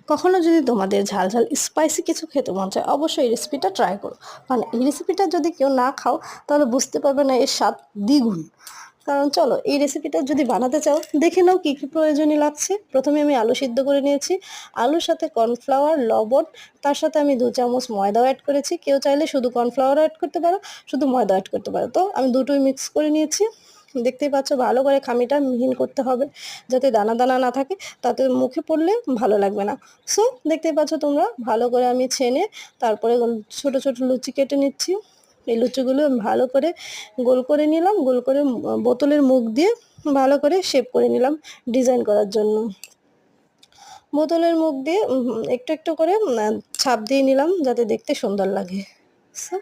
কখনো যদি তোমাদের ঝাল ঝাল স্পাইসি কিছু খেতে মন চায়, অবশ্যই এই রেসিপিটা ট্রাই করো। মানে এই রেসিপিটা যদি কেউ না খাও তাহলে বুঝতে পারবে না এর স্বাদ দ্বিগুণ। কারণ চলো এই রেসিপিটা যদি বানাতে চাও দেখে নাও কী কী প্রয়োজনীয় লাগছে। প্রথমে আমি আলু সিদ্ধ করে নিয়েছি, আলুর সাথে কর্নফ্লাওয়ার, লবণ, তার সাথে আমি 2 চামচ ময়দাও অ্যাড করেছি। কেউ চাইলে শুধু কর্নফ্লাওয়ারও অ্যাড করতে পারো, শুধু ময়দা অ্যাড করতে পারো। তো আমি দুটোই মিক্স করে নিয়েছি। দেখতেই পাচ্ছ, ভালো করে খামিটা মিহিন করতে হবে যাতে দানা দানা না থাকে, তাতে মুখে পড়লে ভালো লাগবে না। সো দেখতেই পাচ্ছ তোমরা, ভালো করে আমি ছেনে তারপরে ছোট ছোট লুচি কেটে নিচ্ছি। এই লুচিগুলো ভালো করে গোল করে নিলাম, গোল করে বোতলের মুখ দিয়ে ভালো করে শেপ করে নিলাম ডিজাইন করার জন্য। বোতলের মুখ দিয়ে একটু একটু করে ছাপ দিয়ে নিলাম যাতে দেখতে সুন্দর লাগে। সো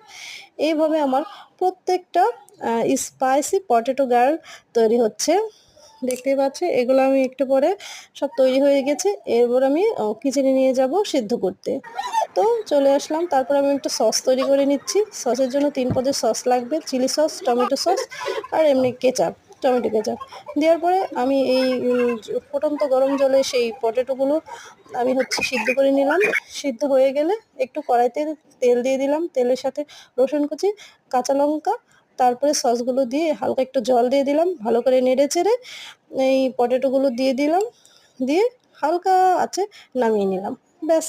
এইভাবে আমার প্রত্যেকটা স্পাইসি পটেটো গার্ল তৈরি হচ্ছে। দেখতেই পাচ্ছি এগুলো আমি একটু পরে সব তৈরি হয়ে গেছে। এরপর আমি কিচেনে নিয়ে যাব সিদ্ধ করতে। তো চলে আসলাম, তারপর আমি একটা সস তৈরি করে নিচ্ছি। সসের জন্য 3 পদের সস লাগবে, চিলি সস, টমেটো সস আর এমনি কেচাপ, টমেটো কেচাপ। দেওয়ার পরে আমি এই ফুটন্ত গরম জলে সেই পটেটোগুলো আমি সিদ্ধ করে নিলাম। সিদ্ধ হয়ে গেলে একটু কড়াইতে তেল দিয়ে দিলাম, তেলের সাথে রসুন কুচি, কাঁচা লঙ্কা, তারপরে সসগুলো দিয়ে হালকা একটু জল দিয়ে দিলাম, ভালো করে নেড়ে চেড়ে এই পটেটোগুলো দিয়ে দিলাম, দিয়ে হালকা আছে নামিয়ে নিলাম। ব্যাস।